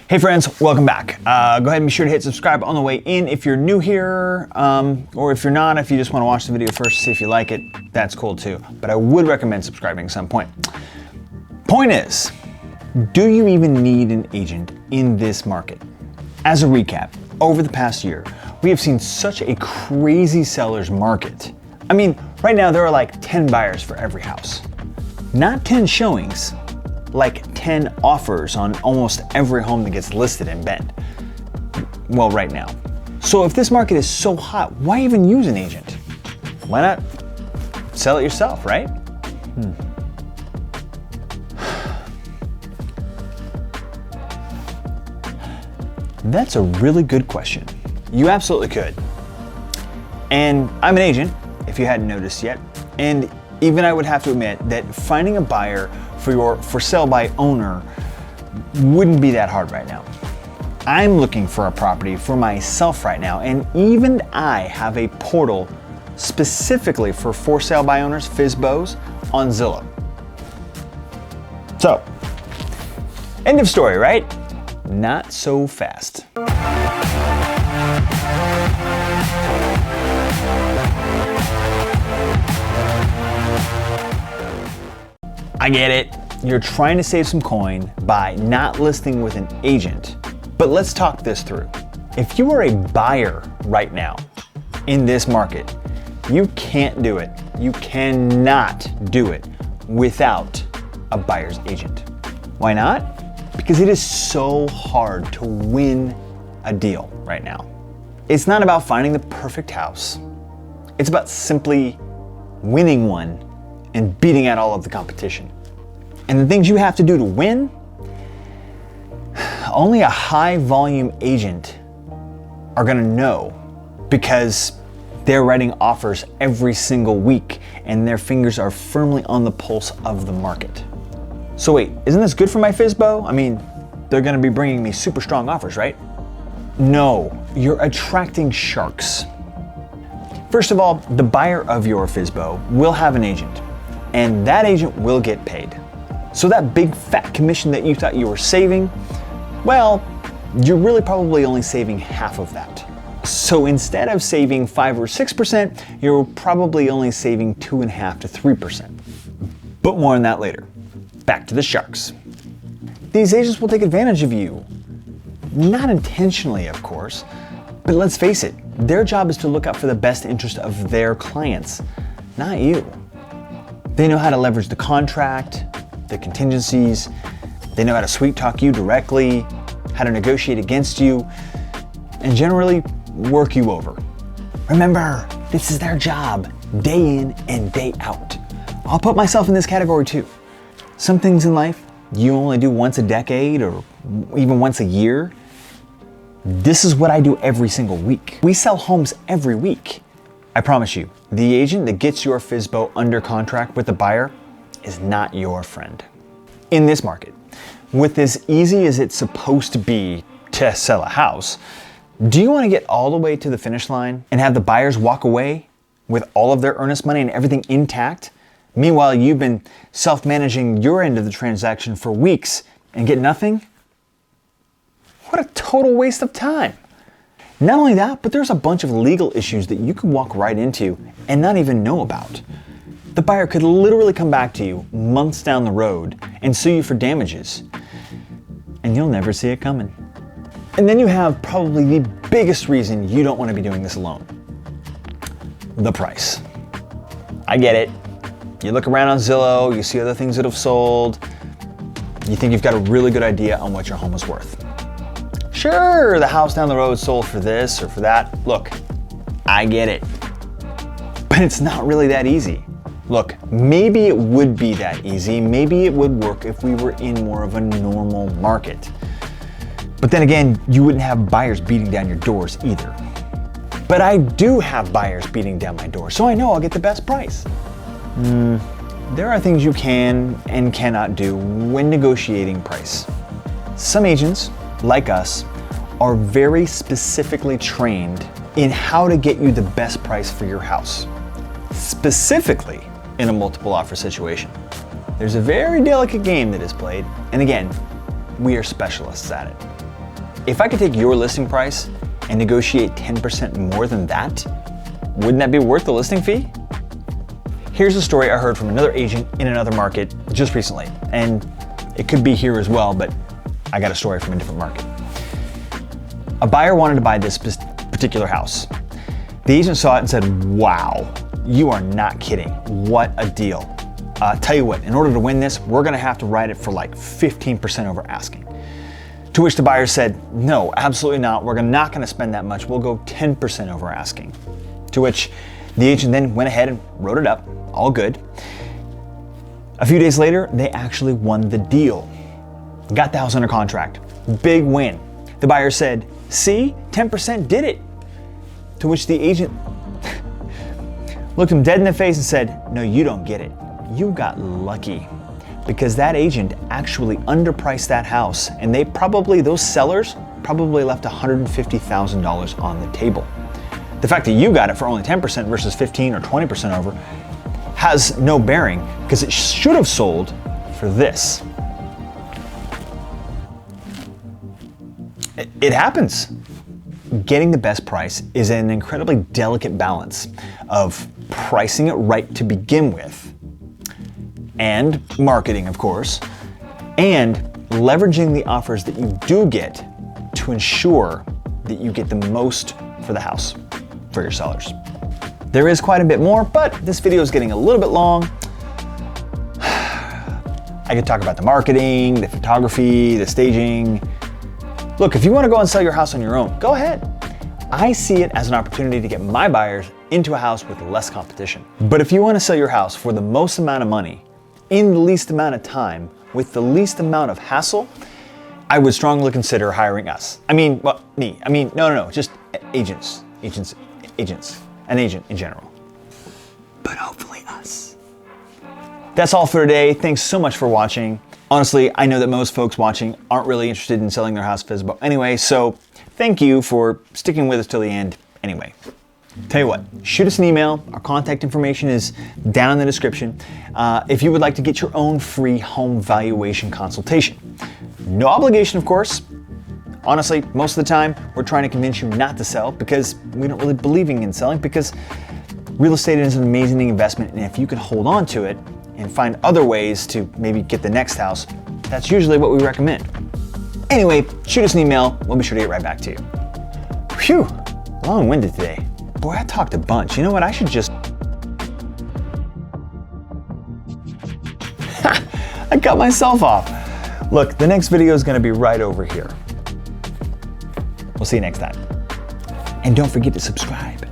Hey friends, welcome back. Go ahead and be sure to hit subscribe on the way in if you're new here, or if you're not, if you just want to watch the video first to see if you like it, that's cool too. But I would recommend subscribing at some point. Point is, do you even need an agent in this market? As a recap, over the past year, we have seen such a crazy seller's market. I mean, right now there are like 10 buyers for every house. Not 10 showings, like 10 offers on almost every home that gets listed in Bend. Well, right now. So if this market is so hot, why even use an agent? Why not sell it yourself, right? That's a really good question. You absolutely could. And I'm an agent, if you hadn't noticed yet, and even I would have to admit that finding a buyer for your for sale by owner wouldn't be that hard right now. I'm looking for a property for myself right now, and even I have a portal specifically for sale by owners, FSBOs, on Zillow. So, end of story, right? Not so fast. I get it. You're trying to save some coin by not listing with an agent. But let's talk this through. If you are a buyer right now in this market, you can't do it. You cannot do it without a buyer's agent. Why not? Because it is so hard to win a deal right now. It's not about finding the perfect house. It's about simply winning one and beating out all of the competition. And the things you have to do to win, only a high volume agent are gonna know, because they're writing offers every single week and their fingers are firmly on the pulse of the market. So wait, isn't this good for my FSBO? I mean, they're gonna be bringing me super strong offers, right? No, you're attracting sharks. First of all, the buyer of your FSBO will have an agent, and that agent will get paid. So that big fat commission that you thought you were saving, well, you're really probably only saving half of that. So instead of saving 5 or 6%, you're probably only saving 2.5 to 3%. But more on that later. Back to the sharks. These agents will take advantage of you. Not intentionally, of course, but let's face it, their job is to look out for the best interest of their clients, not you. They know how to leverage the contract, the contingencies, they know how to sweet talk you directly, how to negotiate against you, and generally work you over. Remember, this is their job, day in and day out. I'll put myself in this category too. Some things in life you only do once a decade or even once a year. This is what I do every single week. We sell homes every week. I promise you, the agent that gets your FSBO under contract with the buyer is not your friend. In this market, with as easy as it's supposed to be to sell a house, do you want to get all the way to the finish line and have the buyers walk away with all of their earnest money and everything intact? Meanwhile, you've been self-managing your end of the transaction for weeks and get nothing? What a total waste of time. Not only that, but there's a bunch of legal issues that you could walk right into and not even know about. The buyer could literally come back to you months down the road and sue you for damages, and you'll never see it coming. And then you have probably the biggest reason you don't want to be doing this alone. The price. I get it. You look around on Zillow, you see other things that have sold, you think you've got a really good idea on what your home is worth. Sure, the house down the road sold for this or for that. Look, I get it. But it's not really that easy. Look, maybe it would be that easy. Maybe it would work if we were in more of a normal market. But then again, you wouldn't have buyers beating down your doors either. But I do have buyers beating down my door, so I know I'll get the best price. There are things you can and cannot do when negotiating price. Some agents, like us, are very specifically trained in how to get you the best price for your house, specifically in a multiple offer situation. There's a very delicate game that is played, and again, we are specialists at it. If I could take your listing price and negotiate 10% more than that, wouldn't that be worth the listing fee? Here's a story I heard from another agent in another market just recently, and it could be here as well, but I got a story from a different market. A buyer wanted to buy this particular house. The agent saw it and said, wow, you are not kidding. What a deal. Tell you what, in order to win this, we're gonna have to write it for like 15% over asking. To which the buyer said, no, absolutely not. We're not gonna spend that much. We'll go 10% over asking. To which the agent then went ahead and wrote it up, all good. A few days later, they actually won the deal. Got the house under contract. Big win. The buyer said, see, 10% did it. To which the agent looked him dead in the face and said, no, you don't get it. You got lucky, because that agent actually underpriced that house, and those sellers probably left $150,000 on the table. The fact that you got it for only 10% versus 15 or 20% over has no bearing, because it should have sold for this. It happens. Getting the best price is an incredibly delicate balance of pricing it right to begin with, and marketing, of course, and leveraging the offers that you do get to ensure that you get the most for the house for your sellers. There is quite a bit more, but this video is getting a little bit long. I could talk about the marketing, the photography, the staging. Look, if you want to go and sell your house on your own, go ahead. I see it as an opportunity to get my buyers into a house with less competition. But if you want to sell your house for the most amount of money, in the least amount of time, with the least amount of hassle, I would strongly consider hiring us. No, just agents, an agent in general. But hopefully us. That's all for today. Thanks so much for watching. Honestly, I know that most folks watching aren't really interested in selling their house FSBO anyway, so thank you for sticking with us till the end anyway. Tell you what, shoot us an email. Our contact information is down in the description. If you would like to get your own free home valuation consultation. No obligation, of course. Honestly, most of the time, we're trying to convince you not to sell because we don't really believe in selling, because real estate is an amazing investment, and if you can hold on to it and find other ways to maybe get the next house, that's usually what we recommend. Anyway, shoot us an email. We'll be sure to get right back to you. Phew, long-winded today. Boy, I talked a bunch. You know what? I should just... I cut myself off. Look, the next video is going to be right over here. We'll see you next time. And don't forget to subscribe.